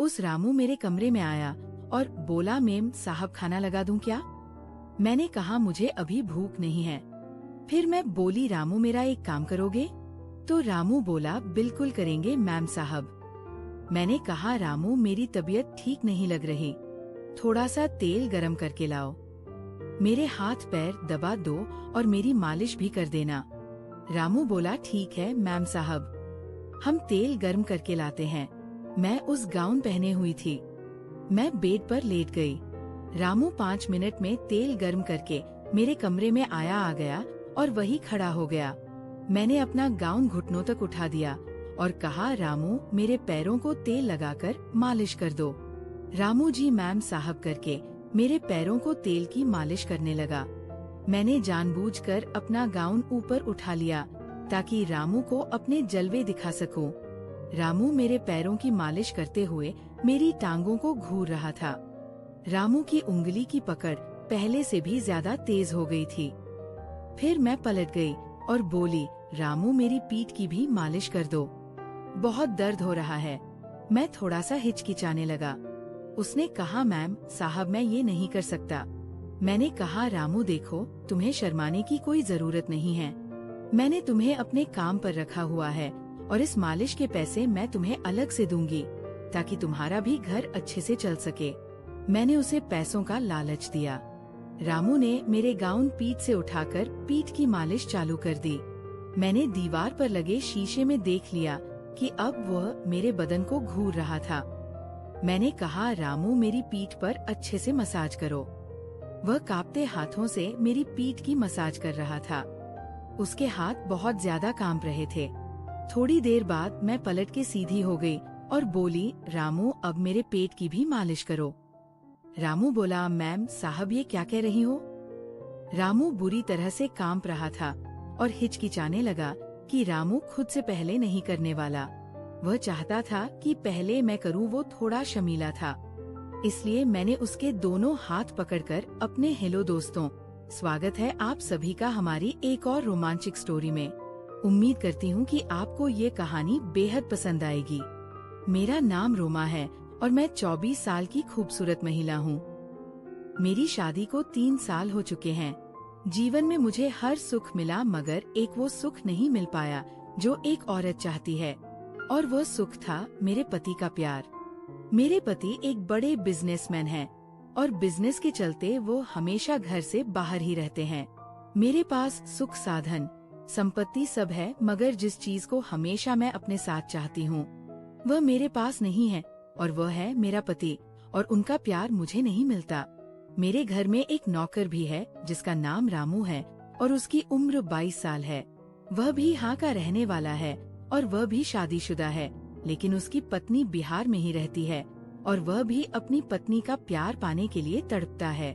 उस रामू मेरे कमरे में आया और बोला, मेम साहब खाना लगा दूं क्या? मैंने कहा, मुझे अभी भूख नहीं है। फिर मैं बोली, रामू मेरा एक काम करोगे? तो रामू बोला, बिल्कुल करेंगे मैम साहब। मैंने कहा, रामू मेरी तबीयत ठीक नहीं लग रही, थोड़ा सा तेल गरम करके लाओ, मेरे हाथ पैर दबा दो और मेरी मालिश भी कर देना। रामू बोला, ठीक है मैम साहब, हम तेल गर्म करके लाते हैं। मैं उस गाउन पहने हुई थी। मैं बेड पर लेट गई। रामू 5 मिनट में तेल गर्म करके मेरे कमरे में आ गया और वही खड़ा हो गया। मैंने अपना गाउन घुटनों तक उठा दिया और कहा, रामू मेरे पैरों को तेल लगाकर मालिश कर दो। रामू जी मैम साहब करके मेरे पैरों को तेल की मालिश करने लगा। मैंने जानबूझकर अपना गाउन ऊपर उठा लिया ताकि रामू को अपने जलवे दिखा सकूं। रामू मेरे पैरों की मालिश करते हुए मेरी टांगों को घूर रहा था। रामू की उंगली की पकड़ पहले से भी ज्यादा तेज हो गई थी। फिर मैं पलट गई और बोली, रामू मेरी पीठ की भी मालिश कर दो, बहुत दर्द हो रहा है। मैं थोड़ा सा हिचकिचाने लगा। उसने कहा, मैम साहब मैं ये नहीं कर सकता। मैंने कहा, रामू देखो, तुम्हें शर्माने की कोई जरूरत नहीं है। मैंने तुम्हें अपने काम पर रखा हुआ है और इस मालिश के पैसे मैं तुम्हें अलग से दूंगी ताकि तुम्हारा भी घर अच्छे से चल सके। मैंने उसे पैसों का लालच दिया। रामू ने मेरे गाउन पीठ से उठाकर पीठ की मालिश चालू कर दी। मैंने दीवार पर लगे शीशे में देख लिया कि अब वह मेरे बदन को घूर रहा था। मैंने कहा, रामू मेरी पीठ पर अच्छे से मसाज करो। वह कांपते हाथों से मेरी पीठ की मसाज कर रहा था। उसके हाथ बहुत ज्यादा कांप रहे थे। थोड़ी देर बाद मैं पलट के सीधी हो गई और बोली, रामू अब मेरे पेट की भी मालिश करो। रामू बोला, मैम साहब ये क्या कह रही हो? रामू बुरी तरह से कांप रहा था और हिचकिचाने लगा कि रामू खुद से पहले नहीं करने वाला। वह चाहता था कि पहले मैं करूं। वो थोड़ा शर्मीला था, इसलिए मैंने उसके दोनों हाथ पकड़कर अपने, हेलो दोस्तों, स्वागत है आप सभी का हमारी एक और रोमांचक स्टोरी में। उम्मीद करती हूँ कि आपको ये कहानी बेहद पसंद आएगी। मेरा नाम रोमा है और मैं 24 साल की खूबसूरत महिला हूँ। मेरी शादी को 3 साल हो चुके हैं। जीवन में मुझे हर सुख मिला, मगर एक वो सुख नहीं मिल पाया जो एक औरत चाहती है, और वह सुख था मेरे पति का प्यार। मेरे पति एक बड़े बिजनेसमैन हैं और बिजनेस के चलते वो हमेशा घर से बाहर ही रहते हैं। मेरे पास सुख, साधन, संपत्ति सब है, मगर जिस चीज को हमेशा मैं अपने साथ चाहती हूँ वह मेरे पास नहीं है, और वह है मेरा पति, और उनका प्यार मुझे नहीं मिलता। मेरे घर में एक नौकर भी है जिसका नाम रामू है और उसकी उम्र 22 साल है। वह भी यहाँ का रहने वाला है और वह भी शादीशुदा है, लेकिन उसकी पत्नी बिहार में ही रहती है और वह भी अपनी पत्नी का प्यार पाने के लिए तड़पता है।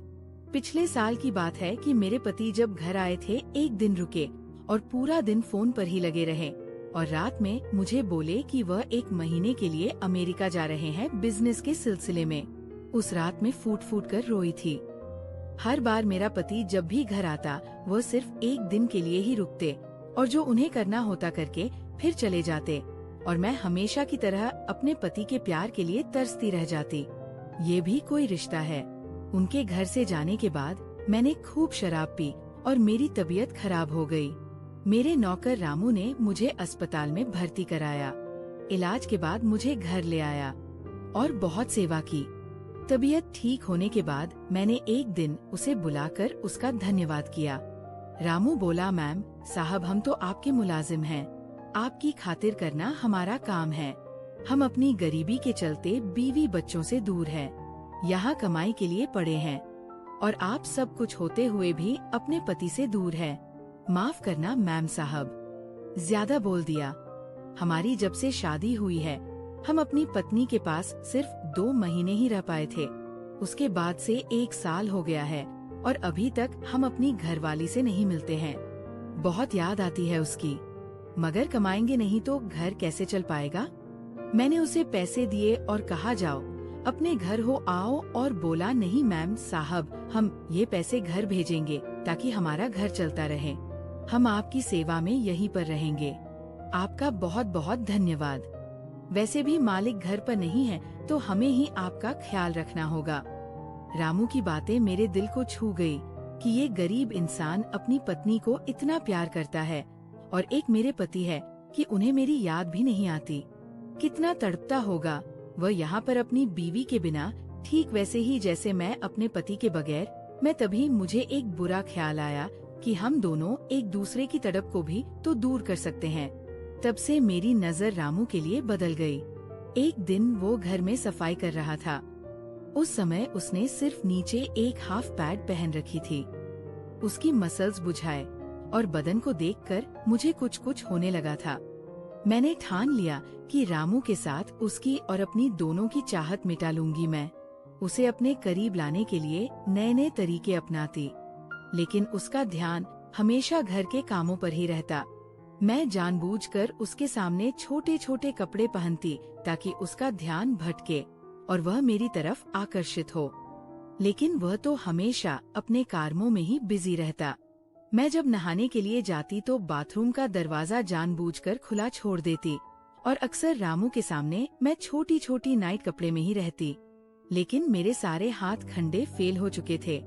पिछले साल की बात है कि मेरे पति जब घर आए थे, एक दिन रुके और पूरा दिन फोन पर ही लगे रहे, और रात में मुझे बोले कि वह 1 महीने के लिए अमेरिका जा रहे हैं बिजनेस के सिलसिले में। उस रात में फूट फूट कर रोई थी। हर बार मेरा पति जब भी घर आता वह सिर्फ 1 दिन के लिए ही रुकते और जो उन्हें करना होता करके फिर चले जाते, और मैं हमेशा की तरह अपने पति के प्यार के लिए तरसती रह जाती। ये भी कोई रिश्ता है। उनके घर से जाने के बाद मैंने खूब शराब पी और मेरी तबीयत खराब हो गई। मेरे नौकर रामू ने मुझे अस्पताल में भर्ती कराया। इलाज के बाद मुझे घर ले आया और बहुत सेवा की। तबीयत ठीक होने के बाद मैंने एक दिन उसे बुलाकर उसका धन्यवाद किया। रामू बोला, मैम साहब हम तो आपके मुलाजिम हैं, आपकी खातिर करना हमारा काम है। हम अपनी गरीबी के चलते बीवी बच्चों से दूर हैं, यहाँ कमाई के लिए पड़े हैं, और आप सब कुछ होते हुए भी अपने पति से दूर है। माफ करना मैम साहब, ज्यादा बोल दिया। हमारी जब से शादी हुई है हम अपनी पत्नी के पास सिर्फ 2 महीने ही रह पाए थे। उसके बाद से 1 साल हो गया है और अभी तक हम अपनी घरवाली से नहीं मिलते हैं। बहुत याद आती है उसकी, मगर कमाएंगे नहीं तो घर कैसे चल पाएगा। मैंने उसे पैसे दिए और कहा, जाओ अपने घर हो आओ, और बोला, नहीं मैम साहब हम ये पैसे घर भेजेंगे ताकि हमारा घर चलता रहे। हम आपकी सेवा में यहीं पर रहेंगे। आपका बहुत बहुत धन्यवाद। वैसे भी मालिक घर पर नहीं है तो हमें ही आपका ख्याल रखना होगा। रामू की बातें मेरे दिल को छू गई कि ये गरीब इंसान अपनी पत्नी को इतना प्यार करता है और एक मेरे पति है कि उन्हें मेरी याद भी नहीं आती। कितना तड़पता होगा वह यहाँ पर अपनी बीवी के बिना, ठीक वैसे ही जैसे मैं अपने पति के बगैर। मैं तभी मुझे एक बुरा ख्याल आया कि हम दोनों एक दूसरे की तड़प को भी तो दूर कर सकते हैं। तब से मेरी नजर रामू के लिए बदल गई। एक दिन वो घर में सफाई कर रहा था। उस समय उसने सिर्फ नीचे एक हाफ पैड पहन रखी थी। उसकी मसल्स बुझाए और बदन को देखकर मुझे कुछ कुछ होने लगा था। मैंने ठान लिया कि रामू के साथ उसकी और अपनी दोनों की चाहत मिटा लूंगी। मैं उसे अपने करीब लाने के लिए नए नए तरीके अपनाती, लेकिन उसका ध्यान हमेशा घर के कामों पर ही रहता। मैं जानबूझकर उसके सामने छोटे छोटे कपड़े पहनती ताकि उसका ध्यान भटके और वह मेरी तरफ आकर्षित हो, लेकिन वह तो हमेशा अपने कामों में ही बिजी रहता। मैं जब नहाने के लिए जाती तो बाथरूम का दरवाजा जानबूझकर खुला छोड़ देती और अक्सर रामू के सामने मैं छोटी छोटी नाइट कपड़े में ही रहती। लेकिन मेरे सारे हाथ खंडे फेल हो चुके थे।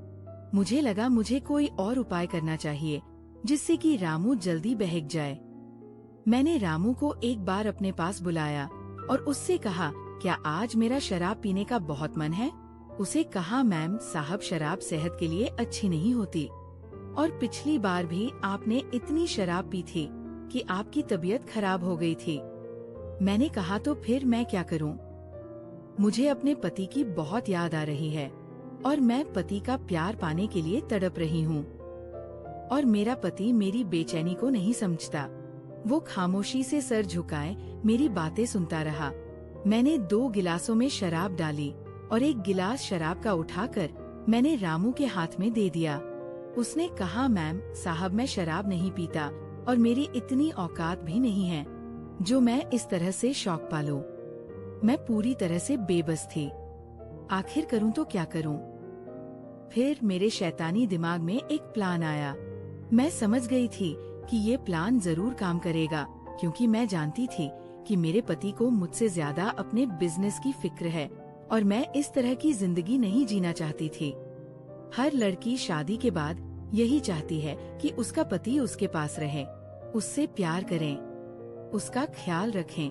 मुझे लगा मुझे कोई और उपाय करना चाहिए जिससे कि रामू जल्दी बहक जाए। मैंने रामू को एक बार अपने पास बुलाया और उससे कहा, क्या आज मेरा शराब पीने का बहुत मन है? उसे कहा, मैम साहब शराब सेहत के लिए अच्छी नहीं होती और पिछली बार भी आपने इतनी शराब पी थी कि आपकी तबीयत खराब हो गई थी। मैंने कहा, तो फिर मैं क्या करूं? मुझे अपने पति की बहुत याद आ रही है और मैं पति का प्यार पाने के लिए तड़प रही हूँ और मेरा पति मेरी बेचैनी को नहीं समझता। वो खामोशी से सर झुकाए मेरी बातें सुनता रहा। मैंने 2 गिलासों में शराब डाली और एक गिलास शराब का उठाकर मैंने रामू के हाथ में दे दिया। उसने कहा, मैम साहब मैं शराब नहीं पीता और मेरी इतनी औकात भी नहीं है जो मैं इस तरह से शौक पालूं। मैं पूरी तरह से बेबस थी। आखिर करूं तो क्या करूं? फिर मेरे शैतानी दिमाग में एक प्लान आया। मैं समझ गई थी कि ये प्लान जरूर काम करेगा, क्योंकि मैं जानती थी कि मेरे पति को मुझसे ज्यादा अपने बिजनेस की फिक्र है और मैं इस तरह की जिंदगी नहीं जीना चाहती थी। हर लड़की शादी के बाद यही चाहती है कि उसका पति उसके पास रहे, उससे प्यार करें, उसका ख्याल रखें,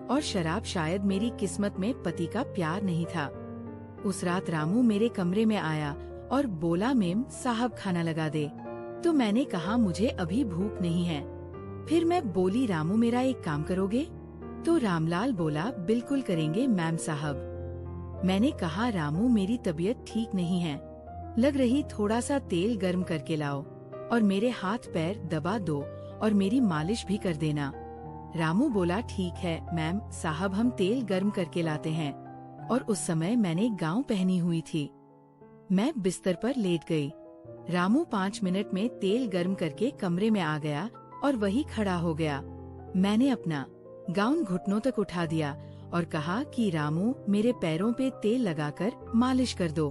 और शराब शायद मेरी किस्मत में पति का प्यार नहीं था। उस रात रामू मेरे कमरे में आया और बोला, मेम साहब खाना लगा दे। तो मैंने कहा, मुझे अभी भूख नहीं है। फिर मैं बोली, रामू मेरा एक काम करोगे? तो रामलाल बोला, बिल्कुल करेंगे मैम साहब। मैंने कहा, रामू मेरी तबीयत ठीक नहीं है, लग रही थोड़ा सा तेल गर्म करके लाओ और मेरे हाथ पैर दबा दो और मेरी मालिश भी कर देना। रामू बोला, ठीक है मैम साहब, हम तेल गर्म करके लाते हैं। और उस समय मैंने गाउन पहनी हुई थी। मैं बिस्तर पर लेट गई। रामू 5 मिनट में तेल गर्म करके कमरे में आ गया और वही खड़ा हो गया। मैंने अपना गाउन घुटनों तक उठा दिया और कहा कि रामू मेरे पैरों पे तेल लगाकर मालिश कर दो।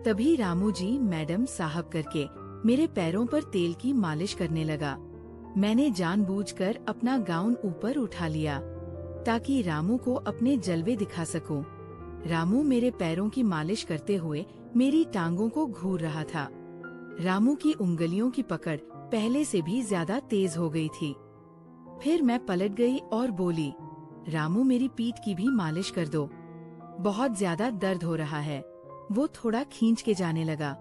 तभी रामू जी मैडम साहब करके मेरे पैरों पर तेल की मालिश करने लगा। मैंने जानबूझकर अपना गाउन ऊपर उठा लिया ताकि रामू को अपने जलवे दिखा सकूं। रामू मेरे पैरों की मालिश करते हुए मेरी टांगों को घूर रहा था। रामू की उंगलियों की पकड़ पहले से भी ज्यादा तेज हो गई थी। फिर मैं पलट गई और बोली, रामू मेरी पीठ की भी मालिश कर दो, बहुत ज्यादा दर्द हो रहा है। वो थोड़ा खींच के जाने लगा।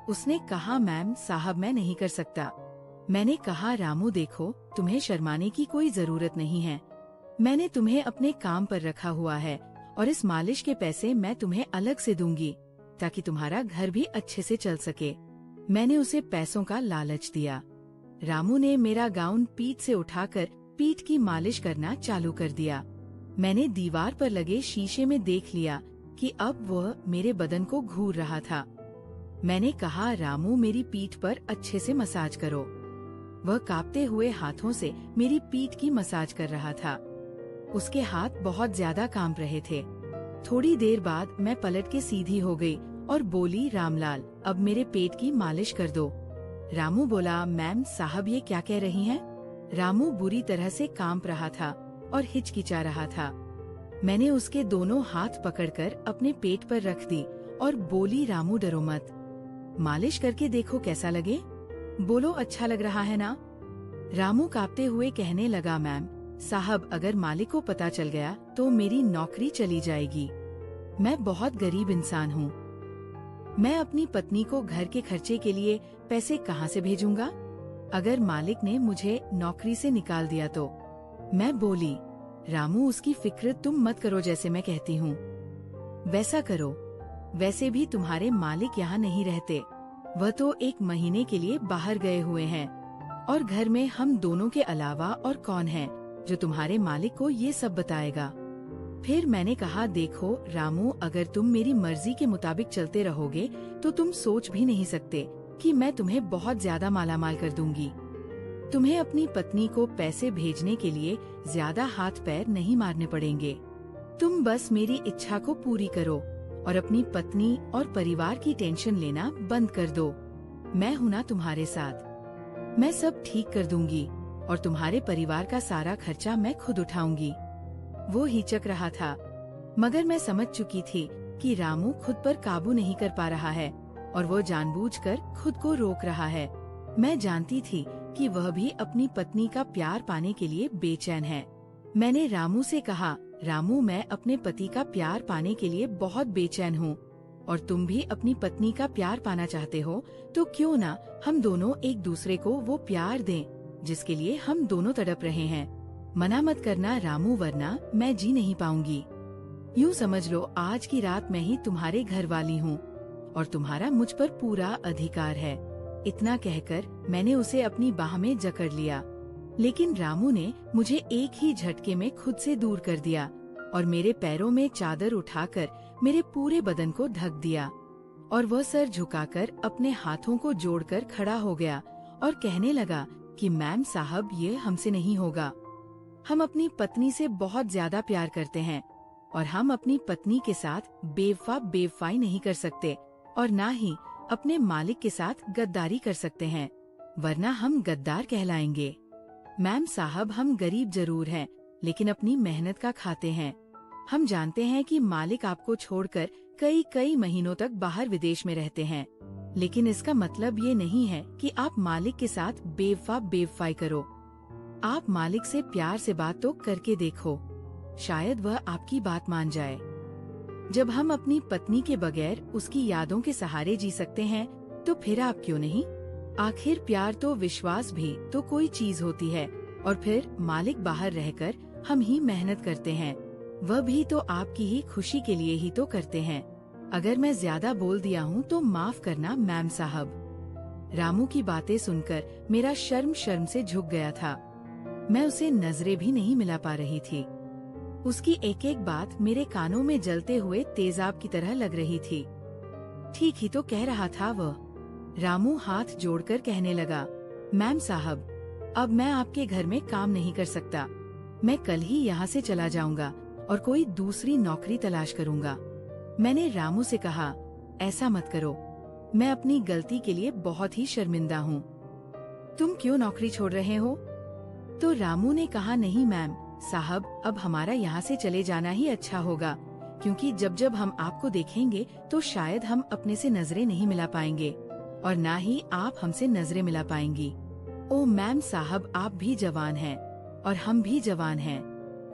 उसने कहा, मैम साहब मैं नहीं कर सकता। मैंने कहा, रामू देखो, तुम्हें शर्माने की कोई जरूरत नहीं है। मैंने तुम्हें अपने काम पर रखा हुआ है और इस मालिश के पैसे मैं तुम्हें अलग से दूंगी ताकि तुम्हारा घर भी अच्छे से चल सके। मैंने उसे पैसों का लालच दिया। रामू ने मेरा गाउन पीठ से उठाकर पीठ की मालिश करना चालू कर दिया। मैंने दीवार पर लगे शीशे में देख लिया कि अब वह मेरे बदन को घूर रहा था। मैंने कहा, रामू मेरी पीठ पर अच्छे से मसाज करो। वह कांपते हुए हाथों से मेरी पीठ की मसाज कर रहा था। उसके हाथ बहुत ज्यादा कांप रहे थे। थोड़ी देर बाद मैं पलट के सीधी हो गई और बोली, रामलाल अब मेरे पेट की मालिश कर दो। रामू बोला, मैम साहब ये क्या कह रही हैं? रामू बुरी तरह से कांप रहा था और हिचकिचा रहा था। मैंने उसके दोनों हाथ पकड़कर अपने पेट पर रख दी और बोली, रामू डरो मत, मालिश करके देखो कैसा लगे, बोलो अच्छा लग रहा है ना। रामू कांपते हुए कहने लगा, मैम साहब अगर मालिक को पता चल गया तो मेरी नौकरी चली जाएगी। मैं बहुत गरीब इंसान हूँ, मैं अपनी पत्नी को घर के खर्चे के लिए पैसे कहाँ से भेजूंगा? अगर मालिक ने मुझे नौकरी से निकाल दिया तो? मैं बोली, रामू उसकी फिक्र तुम मत करो, जैसे मैं कहती हूँ वैसा करो। वैसे भी तुम्हारे मालिक यहाँ नहीं रहते, वह तो 1 महीने के लिए बाहर गए हुए हैं और घर में हम दोनों के अलावा और कौन है जो तुम्हारे मालिक को ये सब बताएगा? फिर मैंने कहा, देखो रामू अगर तुम मेरी मर्जी के मुताबिक चलते रहोगे तो तुम सोच भी नहीं सकते कि मैं तुम्हें बहुत ज्यादा मालामाल कर दूंगी। तुम्हें अपनी पत्नी को पैसे भेजने के लिए ज्यादा हाथ पैर नहीं मारने पड़ेंगे। तुम बस मेरी इच्छा को पूरी करो और अपनी पत्नी और परिवार की टेंशन लेना बंद कर दो। मैं हूँ ना तुम्हारे साथ, मैं सब ठीक कर दूंगी और तुम्हारे परिवार का सारा खर्चा मैं खुद उठाऊंगी। वो हिचक रहा था, मगर मैं समझ चुकी थी कि रामू खुद पर काबू नहीं कर पा रहा है और वो जानबूझकर खुद को रोक रहा है। मैं जानती थी कि वह भी अपनी पत्नी का प्यार पाने के लिए बेचैन है। मैंने रामू से कहा, रामू मैं अपने पति का प्यार पाने के लिए बहुत बेचैन हूँ और तुम भी अपनी पत्नी का प्यार पाना चाहते हो, तो क्यों ना हम दोनों एक दूसरे को वो प्यार दें जिसके लिए हम दोनों तड़प रहे हैं। मना मत करना रामू, वरना मैं जी नहीं पाऊंगी। यूँ समझ लो आज की रात मैं ही तुम्हारे घर वाली हूँ और तुम्हारा मुझ पर पूरा अधिकार है। इतना कहकर मैंने उसे अपनी बाह में जकड़ लिया, लेकिन रामू ने मुझे एक ही झटके में खुद से दूर कर दिया और मेरे पैरों में चादर उठाकर मेरे पूरे बदन को ढक दिया और वह सर झुकाकर अपने हाथों को जोड़कर खड़ा हो गया और कहने लगा कि मैम साहब ये हमसे नहीं होगा। हम अपनी पत्नी से बहुत ज्यादा प्यार करते हैं और हम अपनी पत्नी के साथ बेवफाई नहीं कर सकते और ना ही अपने मालिक के साथ गद्दारी कर सकते हैं, वरना हम गद्दार कहलाएंगे। मैम साहब हम गरीब जरूर हैं, लेकिन अपनी मेहनत का खाते हैं। हम जानते हैं कि मालिक आपको छोड़कर कई महीनों तक बाहर विदेश में रहते हैं, लेकिन इसका मतलब ये नहीं है कि आप मालिक के साथ बेवफाई करो। आप मालिक से प्यार से बात तो करके देखो, शायद वह आपकी बात मान जाए। जब हम अपनी पत्नी के बगैर उसकी यादों के सहारे जी सकते हैं, तो फिर आप क्यों नहीं? आखिर प्यार तो विश्वास भी तो कोई चीज होती है और फिर मालिक बाहर रहकर हम ही मेहनत करते हैं, वह भी तो आपकी ही खुशी के लिए ही तो करते हैं। अगर मैं ज्यादा बोल दिया हूँ तो माफ करना मैम साहब। रामू की बातें सुनकर मेरा शर्म से झुक गया था। मैं उसे नजरें भी नहीं मिला पा रही थी। उसकी एक एक बात मेरे कानों में जलते हुए तेजाब की तरह लग रही थी। ठीक ही तो कह रहा था वह। रामू हाथ जोड़कर कहने लगा, मैम साहब अब मैं आपके घर में काम नहीं कर सकता। मैं कल ही यहाँ से चला जाऊंगा और कोई दूसरी नौकरी तलाश करूंगा। मैंने रामू से कहा, ऐसा मत करो, मैं अपनी गलती के लिए बहुत ही शर्मिंदा हूँ। तुम क्यों नौकरी छोड़ रहे हो? तो रामू ने कहा, नहीं मैम साहब अब हमारा यहाँ से चले जाना ही अच्छा होगा, क्योंकि जब हम आपको देखेंगे तो शायद हम अपने से नजरें नहीं मिला पाएंगे और ना ही आप हमसे नजरें मिला पाएंगी। ओ मैम साहब आप भी जवान हैं और हम भी जवान हैं,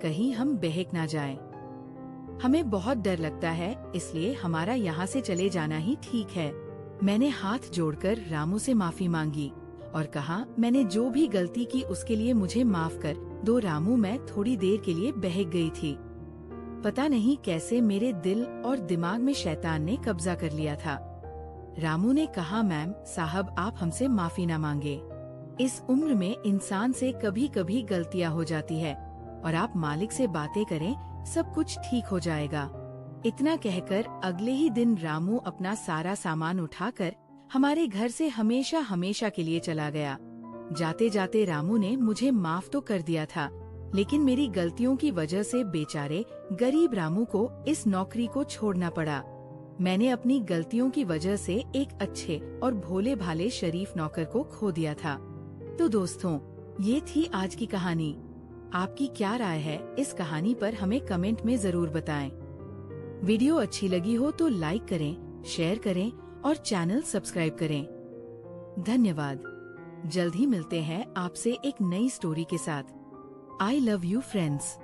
कहीं हम बहक ना जाएं। हमें बहुत डर लगता है, इसलिए हमारा यहाँ से चले जाना ही ठीक है। मैंने हाथ जोड़कर रामू से माफी मांगी और कहा, मैंने जो भी गलती की उसके लिए मुझे माफ कर दो रामू। मैं थोड़ी देर के लिए बहक गई थी। पता नहीं कैसे मेरे दिल और दिमाग में शैतान ने कब्जा कर लिया था। रामू ने कहा, मैम साहब आप हमसे माफी न मांगे। इस उम्र में इंसान से कभी कभी गलतियां हो जाती है और आप मालिक से बातें करें, सब कुछ ठीक हो जाएगा। इतना कहकर अगले ही दिन रामू अपना सारा सामान उठाकर हमारे घर से हमेशा के लिए चला गया। जाते जाते रामू ने मुझे माफ तो कर दिया था, लेकिन मेरी गलतियों की वजह से बेचारे गरीब रामू को इस नौकरी को छोड़ना पड़ा। मैंने अपनी गलतियों की वजह से एक अच्छे और भोले भाले शरीफ नौकर को खो दिया था। तो दोस्तों, ये थी आज की कहानी। आपकी क्या राय है इस कहानी पर हमें कमेंट में जरूर बताएं। वीडियो अच्छी लगी हो तो लाइक करें, शेयर करें और चैनल सब्सक्राइब करें। धन्यवाद। जल्द ही मिलते हैं आपसे एक नई स्टोरी के साथ। I love you friends.